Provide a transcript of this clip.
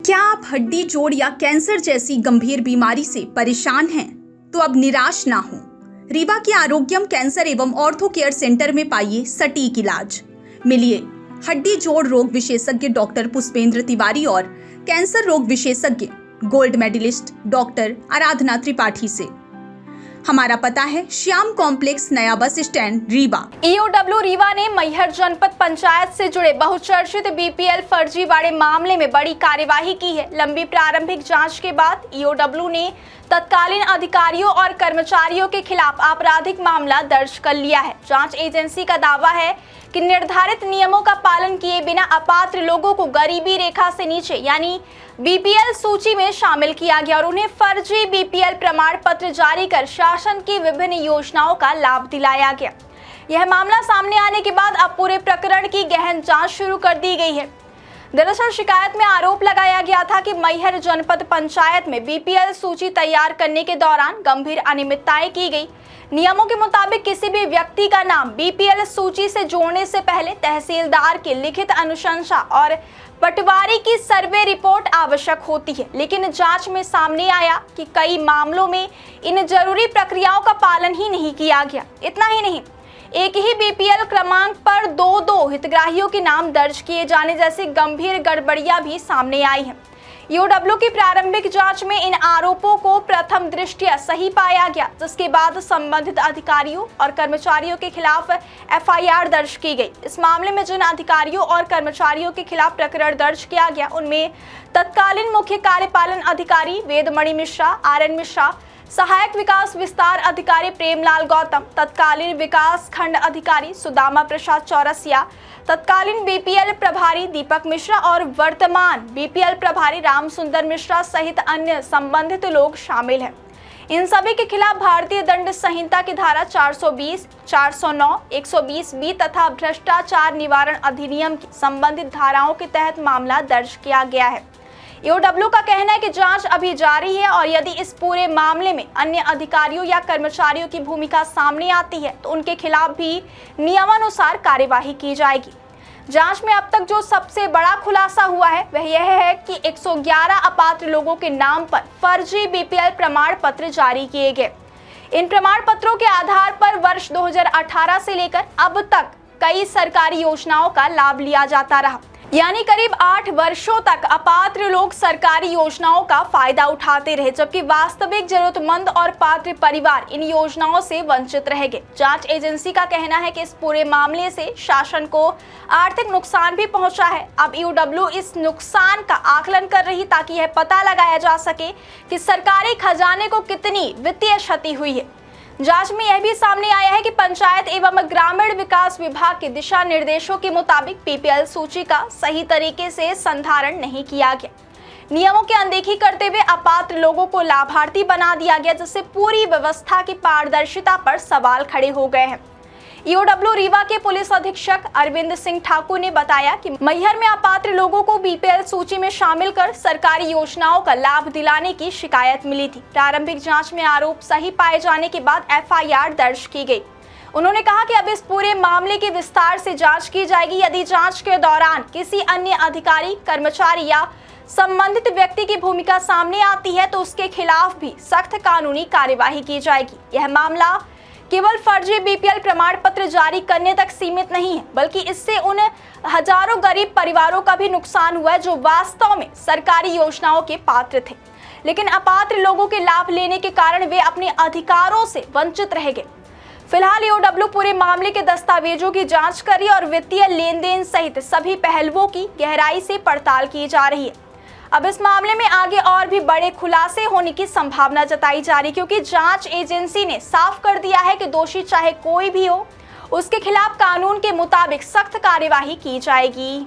क्या आप हड्डी जोड़ या कैंसर जैसी गंभीर बीमारी से परेशान हैं? तो अब निराश ना हो। रीवा के आरोग्यम कैंसर एवं ऑर्थो केयर सेंटर में पाइए सटीक इलाज। मिलिए हड्डी जोड़ रोग विशेषज्ञ डॉक्टर पुष्पेंद्र तिवारी और कैंसर रोग विशेषज्ञ गोल्ड मेडलिस्ट डॉक्टर आराधना त्रिपाठी से। हमारा पता है श्याम कॉम्प्लेक्स, नया bus stand, Rewa. EOW Rewa ने मैहर जनपद पंचायत से जुड़े बहुचर्चित बीपीएल फर्जीवाड़े मामले में बड़ी कार्यवाही की है। लंबी प्रारंभिक जांच के बाद ईओडब्ल्यू ने तत्कालीन अधिकारियों और कर्मचारियों के खिलाफ आपराधिक मामला दर्ज कर लिया है। जांच एजेंसी का दावा है कि निर्धारित नियमों का पालन किए बिना अपात्र लोगों को गरीबी रेखा से नीचे यानी बीपीएल सूची में शामिल किया गया और उन्हें फर्जी बीपीएल प्रमाण पत्र जारी कर शासन की विभिन्न योजनाओं का लाभ दिलाया गया। यह मामला सामने आने के बाद अब पूरे प्रकरण की गहन जांच शुरू कर दी गई है। दरअसल शिकायत में आरोप लगाया गया था कि मैहर जनपद पंचायत में बीपीएल सूची तैयार करने के दौरान गंभीर अनियमितताएं की गई। नियमों के मुताबिक किसी भी व्यक्ति का नाम बीपीएल सूची से जोड़ने से पहले तहसीलदार की लिखित अनुशंसा और पटवारी की सर्वे रिपोर्ट आवश्यक होती है, लेकिन जांच में सामने आया कि कई मामलों में इन जरूरी प्रक्रियाओं का पालन ही नहीं किया गया। इतना ही नहीं, एक ही बीपीएल क्रमांक पर दो हितग्राहियों के नाम दर्ज किए जाने जैसी गंभीर गड़बड़ियां भी सामने आई हैं। ईओडब्ल्यू की प्रारंभिक जांच में इन आरोपों को प्रथम दृष्टया सही पाया गया, जिसके बाद संबंधित अधिकारियों और कर्मचारियों के खिलाफ एफआईआर दर्ज की गई। इस मामले में जिन अधिकारियों और कर्मचारियों के खिलाफ प्रकरण दर्ज किया गया उनमें तत्कालीन मुख्य कार्यपालन अधिकारी वेदमणि मिश्रा, आरएन मिश्रा, सहायक विकास विस्तार अधिकारी प्रेमलाल गौतम, तत्कालीन विकास खंड अधिकारी सुदामा प्रसाद चौरसिया, तत्कालीन बीपीएल प्रभारी दीपक मिश्रा और वर्तमान बीपीएल प्रभारी राम सुंदर मिश्रा सहित अन्य संबंधित लोग शामिल हैं। इन सभी के खिलाफ भारतीय दंड संहिता की धारा 420, 409, 120B तथा भ्रष्टाचार निवारण अधिनियम की संबंधित धाराओं के तहत मामला दर्ज किया गया है। ईओडब्ल्यू का कहना है कि जांच अभी जारी है और यदि इस पूरे मामले में अन्य अधिकारियों या कर्मचारियों की भूमिका सामने आती है तो उनके खिलाफ भी नियमानुसार कार्यवाही की जाएगी। जांच में अब तक जो सबसे बड़ा खुलासा हुआ है वह यह है कि 111 अपात्र लोगों के नाम पर फर्जी बीपीएल प्रमाण पत्र जारी किए गए। इन प्रमाण पत्रों के आधार पर वर्ष 2018 से लेकर अब तक कई सरकारी योजनाओं का लाभ लिया जाता रहा, यानी करीब 8 वर्षों तक अपात्र लोग सरकारी योजनाओं का फायदा उठाते रहे, जबकि वास्तविक जरूरतमंद और पात्र परिवार इन योजनाओं से वंचित रह गए। जांच एजेंसी का कहना है कि इस पूरे मामले से शासन को आर्थिक नुकसान भी पहुंचा है। अब ईओडब्ल्यू इस नुकसान का आकलन कर रही ताकि यह पता लगाया जा सके कि सरकारी खजाने को कितनी वित्तीय क्षति हुई है। जांच में यह भी सामने आया है कि पंचायत एवं ग्रामीण विकास विभाग के दिशा निर्देशों के मुताबिक बीपीएल सूची का सही तरीके से संधारण नहीं किया गया। नियमों की अनदेखी करते हुए अपात्र लोगों को लाभार्थी बना दिया गया, जिससे पूरी व्यवस्था की पारदर्शिता पर सवाल खड़े हो गए हैं। ईओडब्ल्यू रीवा के पुलिस अधीक्षक अरविंद सिंह ठाकुर ने बताया कि मैहर में अपात्र लोगों को बीपीएल सूची में शामिल कर सरकारी योजनाओं का लाभ दिलाने की शिकायत मिली थी। प्रारंभिक जांच में आरोप सही पाए जाने के बाद एफआईआर दर्ज की गई। उन्होंने कहा कि अब इस पूरे मामले की विस्तार से जांच की जाएगी। यदि जांच के दौरान किसी अन्य अधिकारी, कर्मचारी या संबंधित व्यक्ति की भूमिका सामने आती है तो उसके खिलाफ भी सख्त कानूनी कार्यवाही की जाएगी। यह मामला केवल फर्जी बीपीएल प्रमाण पत्र जारी करने तक सीमित नहीं है, बल्कि इससे उन हजारों गरीब परिवारों का भी नुकसान हुआ है जो वास्तव में सरकारी योजनाओं के पात्र थे, लेकिन अपात्र लोगों के लाभ लेने के कारण वे अपने अधिकारों से वंचित रह गए। फिलहाल ईओडब्ल्यू पूरे मामले के दस्तावेजों की जांच कर रही है और वित्तीय लेन देन सहित सभी पहलुओं की गहराई से पड़ताल की जा रही है। अब इस मामले में आगे और भी बड़े खुलासे होने की संभावना जताई जा रही है, क्योंकि जांच एजेंसी ने साफ कर दिया है कि दोषी चाहे कोई भी हो, उसके खिलाफ कानून के मुताबिक सख्त कार्यवाही की जाएगी।